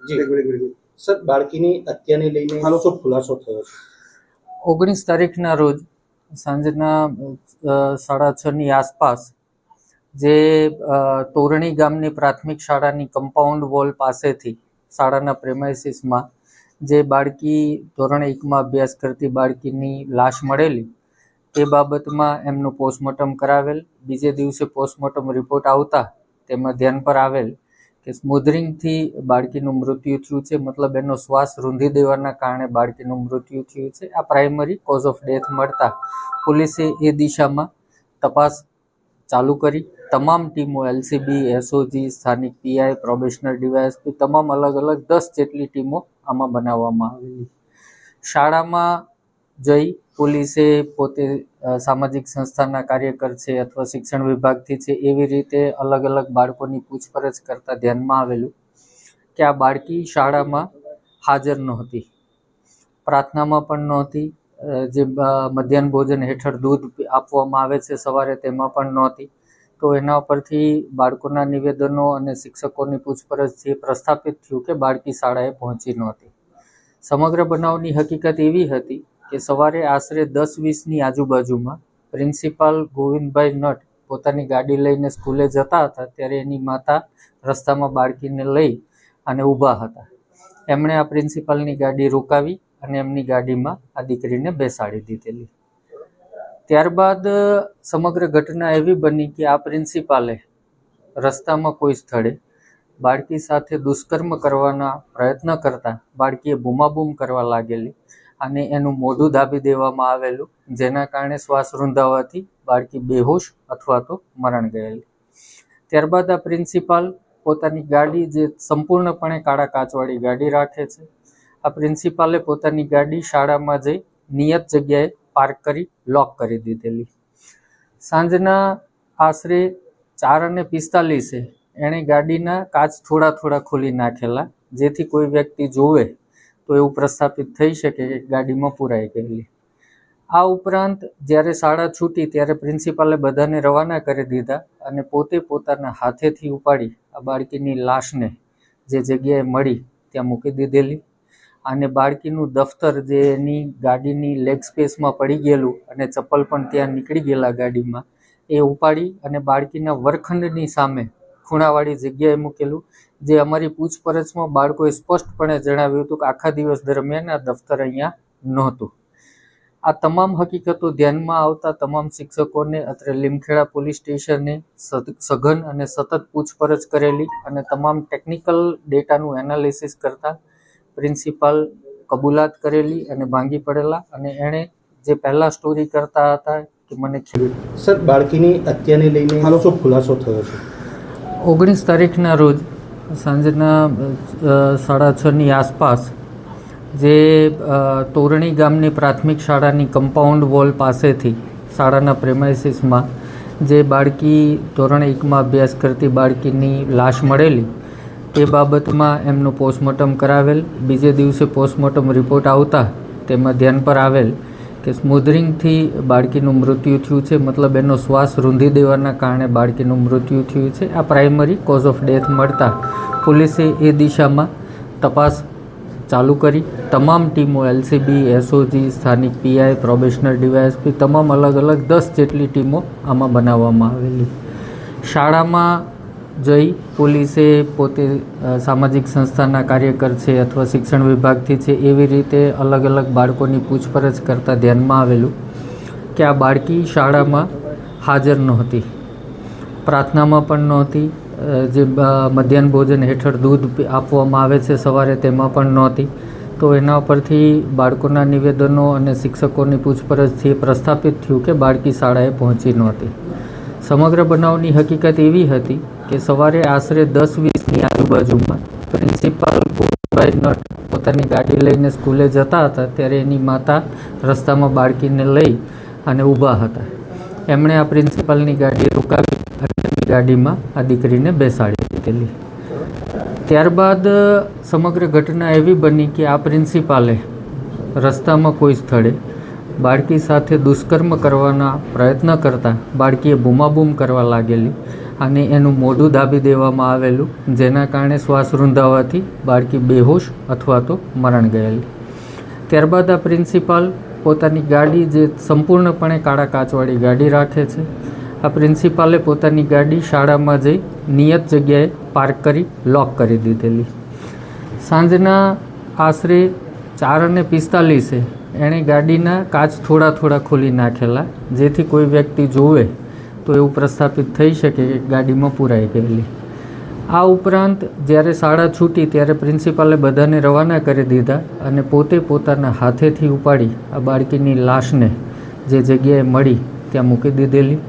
જી sir, બાળકીની હત્યાને લઈને શું ખુલાસો થયો છે? 19 તારીખના રોજ સાંજના 6:30ની આસપાસ જે તોરણી ગામની પ્રાથમિક શાળાની કમ્પાઉન્ડ વોલ પાસેથી શાળાના પ્રેમાઇસીસમાં જે બાળકી ધોરણ 1માં અભ્યાસ કરતી બાળકીની લાશ મળેલી તે બાબતમાં એમનું પોસ્ટમોર્ટમ કરાવેલ. બીજે દિવસે પોસ્ટમોર્ટમ રિપોર્ટ આવતા તેમાં ધ્યાન પર આવેલ કે સ્મોધરિંગથી બાળકીનું મૃત્યુ થયું છે, મતલબ એનો શ્વાસ રૂંધી દેવાના કારણે બાળકીનું મૃત્યુ થયું છે. આ પ્રાઇમરી કોઝ ઓફ ડેથ મળતા પોલીસે એ દિશામાં તપાસ ચાલુ કરી. તમામ ટીમો LCB, SOG, સ્થાનિક PI, પ્રોબેશનર DYSP તમામ અલગ અલગ 10 જેટલી ટીમો આમાં બનાવવામાં આવેલી. શાળામાં જઈ પોલીસે પોતે સામાજિક સંસ્થાના કાર્યકર છે અથવા શિક્ષણ વિભાગથી છે એવી રીતે અલગ અલગ બાળકોની પૂછપરછ કરતા ધ્યાનમાં આવેલું કે આ બાળકી શાળામાં હાજર નહોતી, પ્રાર્થનામાં પણ નહોતી, જે મધ્યાહન ભોજન હેઠળ દૂધ આપવામાં આવે છે સવારે તેમાં પણ નહોતી. તો એના પરથી બાળકોના નિવેદનો અને શિક્ષકોની પૂછપરછથી પ્રસ્થાપિત થયું કે બાળકી શાળાએ પહોંચી નહોતી. સમગ્ર બનાવની હકીકત એવી હતી કે સવારે આશરે 10:20ની આજુબાજુમાં પ્રિન્સિપાલ ગોવિંદભાઈ નટ પોતાની ગાડી લઈને સ્કૂલે જતા હતા ત્યારે એની માતા રસ્તામાં બાળકીને લઈ અને ઊભા હતા. એમણે આ પ્રિન્સિપાલની ગાડી રોકાવી અને એમની ગાડીમાં આ દીકરીને બેસાડી દીધેલી. ત્યારબાદ સમગ્ર ઘટના એવી બની કે આ પ્રિન્સિપાલે રસ્તામાં કોઈ સ્થળે બાળકી સાથે દુષ્કર્મ કરવાના પ્રયત્ન કરતા બાળકીએ બૂમાબૂમ કરવા લાગેલી અને એનું મોઢું દાબી દેવામાં આવેલું, જેના કારણે શ્વાસ રૂંધાવાથી બાળકી બેહોશ અથવા તો મરણ ગયેલી. ત્યારબાદ આ પ્રિન્સિપાલ પોતાની ગાડી, જે સંપૂર્ણપણે કાળા કાચવાળી ગાડી રાખે છે, આ પ્રિન્સિપાલે પોતાની ગાડી શાળામાં જઈ નિયત જગ્યાએ પાર્ક કરી લોક કરી દીધેલી. સાંજના આશરે 4:45 એણે ગાડીના કાચ થોડા ખોલી નાખેલા, જેથી કોઈ વ્યક્તિ જોવે તો એવું પ્રસ્થાપિત થઈ શકે કે ગાડીમાં પુરાઈ ગયેલી. આ ઉપરાંત જ્યારે શાળા છૂટી ત્યારે પ્રિન્સિપાલે બધાને રવાના કરી દીધા અને પોતે પોતાના હાથેથી ઉપાડી આ બાળકીની લાશને જે જગ્યાએ મળી ત્યાં મૂકી દીધેલી. અને બાળકીનું દફતર જે એની ગાડીની લેગ સ્પેસમાં પડી ગયેલું અને ચપ્પલ પણ ત્યાં નીકળી ગયેલા ગાડીમાં, એ ઉપાડી અને બાળકીના વર્ગખંડની સામે ખૂણાવાળી જગ્યાએ મૂકેલું. જે અમારી પૂછપરછમાં બાળકોએ સ્પષ્ટપણે જણાવ્યું હતું કે આખા દિવસ દરમિયાન આ દફતર અહીંયા નહોતું. આ તમામ હકીકતો ધ્યાનમાં આવતા તમામ શિક્ષકોને અત્રે લીમખેડા પોલીસ સ્ટેશને સઘન અને સતત પૂછપરછ કરેલી અને તમામ ટેકનિકલ ડેટાનું એનાલિસિસ કરતા પ્રિન્સિપાલ કબૂલાત કરેલી અને ભાંગી પડેલા. અને એણે જે પહેલા સ્ટોરી કરતા હતા કે મને સર, બાળકીની હત્યાને લઈને શું ખુલાસો થયો છે? 19 તારીખના રોજ સાંજના 6:30ની આસપાસ જે તોરણી ગામની પ્રાથમિક શાળાની કમ્પાઉન્ડ વોલ પાસેથી શાળાના પ્રેમાઇસીસમાં જે બાળકી ધોરણ 1માં અભ્યાસ કરતી બાળકીની લાશ મળેલી તે બાબતમાં એમનું પોસ્ટમોર્ટમ કરાવેલ. બીજે દિવસે પોસ્ટમોર્ટમ રિપોર્ટ આવતા તેમાં ધ્યાન પર આવેલ કે સ્મોધરિંગથી બાળકીનું મૃત્યુ થયું છે, મતલબ એનો શ્વાસ રૂંધી દેવાના કારણે બાળકીનું મૃત્યુ થયું છે. આ પ્રાઇમરી કોઝ ઓફ ડેથ મળતા પોલીસે એ દિશામાં તપાસ ચાલુ કરી. તમામ ટીમો LCB, SOG, સ્થાનિક PI, પ્રોબેશનર DYSP તમામ અલગ અલગ 10 જેટલી ટીમો આમાં બનાવવામાં આવેલી. શાળામાં જઈ પોલીસે પોતે સામાજિક સંસ્થાના કાર્યકર છે અથવા શિક્ષણ વિભાગથી છે એવી રીતે અલગ અલગ બાળકોની પૂછપરછ કરતા ધ્યાનમાં આવેલું કે આ બાળકી શાળામાં હાજર નહોતી, પ્રાર્થનામાં પણ નહોતી, જે મધ્યાહન ભોજન હેઠળ દૂધ આપવામાં આવે છે સવારે તેમાં પણ નહોતી. તો એના પરથી બાળકોના નિવેદનો અને શિક્ષકોની પૂછપરછથી પ્રસ્થાપિત થયું કે બાળકી શાળાએ પહોંચી નહોતી. સમગ્ર બનાવની હકીકત એવી હતી કે સવારે આશરે 10:20ની આજુબાજુમાં પ્રિન્સિપાલ ગોવિંદભાઈ નટ પોતાની ગાડી લઈને સ્કૂલે જતા હતા ત્યારે એની માતા રસ્તામાં બાળકીને લઈ અને ઊભા હતા. એમણે આ પ્રિન્સિપાલની ગાડી રોકાવી અને એમની ગાડીમાં આ દીકરીને બેસાડી દીધેલી. ત્યારબાદ સમગ્ર ઘટના એવી બની કે આ પ્રિન્સિપાલે રસ્તામાં કોઈ સ્થળે બાળકી સાથે દુષ્કર્મ કરવાના પ્રયત્ન કરતા બાળકીએ બૂમાબૂમ કરવા લાગેલી અને એનું મોઢું દાબી દેવામાં આવેલું, જેના કારણે શ્વાસ રૂંધાવાથી બાળકી બેહોશ અથવા તો મરણ ગયેલી. ત્યારબાદ આ પ્રિન્સિપાલ પોતાની ગાડી, જે સંપૂર્ણપણે કાળા કાચવાળી ગાડી રાખે છે, આ પ્રિન્સિપાલે પોતાની ગાડી શાળામાં જઈ નિયત જગ્યાએ પાર્ક કરી લોક કરી દીધેલી. સાંજના આશરે 4:45 એણે ગાડીના કાચ થોડા ખોલી નાખેલા, જેથી કોઈ વ્યક્તિ જોવે તો એવું પ્રસ્થાપિત થઈ શકે કે ગાડીમાં પૂરાઈ ગયેલી. આ ઉપરાંત જ્યારે શાળા છૂટી ત્યારે પ્રિન્સિપાલે બધાને રવાના કરી દીધા અને પોતે પોતાના હાથેથી ઉપાડી આ બાળકીની લાશને જે જગ્યાએ મળી ત્યાં મૂકી દીધેલી.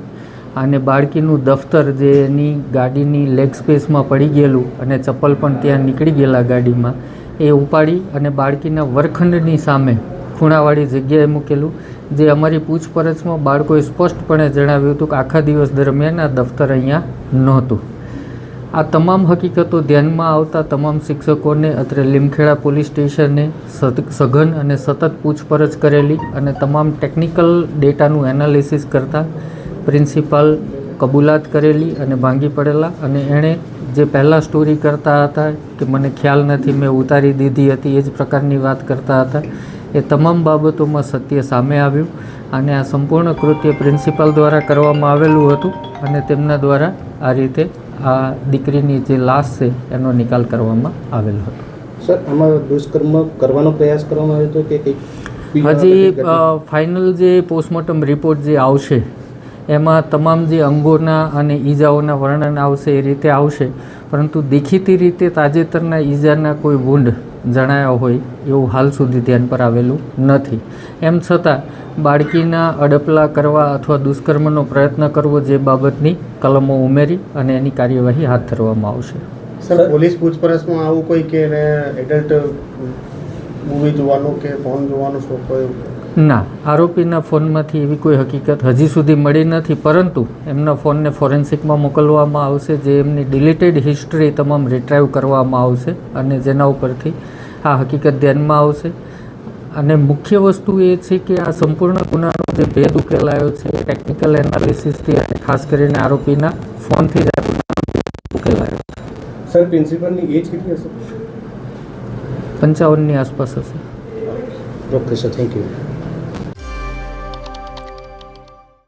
અને બાળકીનું દફતર, જે એની ગાડીની લેગ સ્પેસમાં પડી ગયેલું અને ચપ્પલ પણ ત્યાં નીકળી ગયેલા ગાડીમાં, એ ઉપાડી અને બાળકીના વર્ગખંડની સામે ખૂણાવાળી જગ્યાએ મૂકેલું. જે અમારી પૂછપરછમાં બાળકોએ સ્પષ્ટપણે જણાવ્યું હતું કે આખા દિવસ દરમિયાન આ દફતર અહીંયા નહોતું. આ તમામ હકીકતો ધ્યાનમાં આવતા તમામ શિક્ષકોને અત્રે લીમખેડા પોલીસ સ્ટેશને સઘન અને સતત પૂછપરછ કરેલી અને તમામ ટેકનિકલ ડેટાનું એનાલિસિસ કરતાં પ્રિન્સિપાલ કબૂલાત કરેલી અને ભાંગી પડેલા. અને એણે જે પહેલાં સ્ટોરી કરતા હતા કે મને ખ્યાલ નથી, મેં ઉતારી દીધી હતી, એ જ પ્રકારની વાત કરતા હતા, એ તમામ બાબતોમાં સત્ય સામે આવ્યું અને આ સંપૂર્ણ કૃત્ય પ્રિન્સિપાલ દ્વારા કરવામાં આવેલું હતું અને તેમના દ્વારા આ રીતે આ દીકરીની જે લાશ છે એનો નિકાલ કરવામાં આવેલો હતો. સર, આમાં દુષ્કર્મ કરવાનો પ્રયાસ કરવામાં આવ્યો હતો કે કંઈક? હજી ફાઇનલ જે પોસ્ટમોર્ટમ રિપોર્ટ જે આવશે એમાં તમામ જે અંગોના અને ઈજાઓના વર્ણન આવશે એ રીતે આવશે, પરંતુ દેખીતી રીતે તાજેતરના ઈજાના કોઈ વુંડ જણાયા હોય એવું હાલ સુધી ધ્યાન પર આવેલું નથી. એમ છતાં બાળકીના અડપલા કરવા અથવા દુષ્કર્મનો પ્રયત્ન કરવો જે બાબતની કલમો ઉમેરી અને એની કાર્યવાહી હાથ ધરવામાં આવશે. સર, પોલીસ પૂછપરછમાં આવું કોઈ કે એડલ્ટ મૂવી જોવાનો કે ફોન જોવાનો શોખ હોય? ના, આરોપીના ફોનમાંથી એવી કોઈ હકીકત હજી સુધી મળી નથી, પરંતુ એમના ફોનને ફોરેન્સિકમાં મોકલવામાં આવશે, જે એમની ડિલીટેડ હિસ્ટ્રી તમામ રિટ્રાઈવ કરવામાં આવશે અને જેના ઉપરથી આ હકીકત ધ્યાનમાં આવશે. અને મુખ્ય વસ્તુ એ છે કે આ સંપૂર્ણ ગુનાનો જે ભેદ ઉકેલાયો છે ટેકનિકલ એનાલિસિસથી અને ખાસ કરીને આરોપીના ફોનથી જ ઉકેલાયો છે. સર, પ્રિન્સિપલની એજ કેટલી હશે? 55ની આસપાસ હશે. Okay sir, thank you.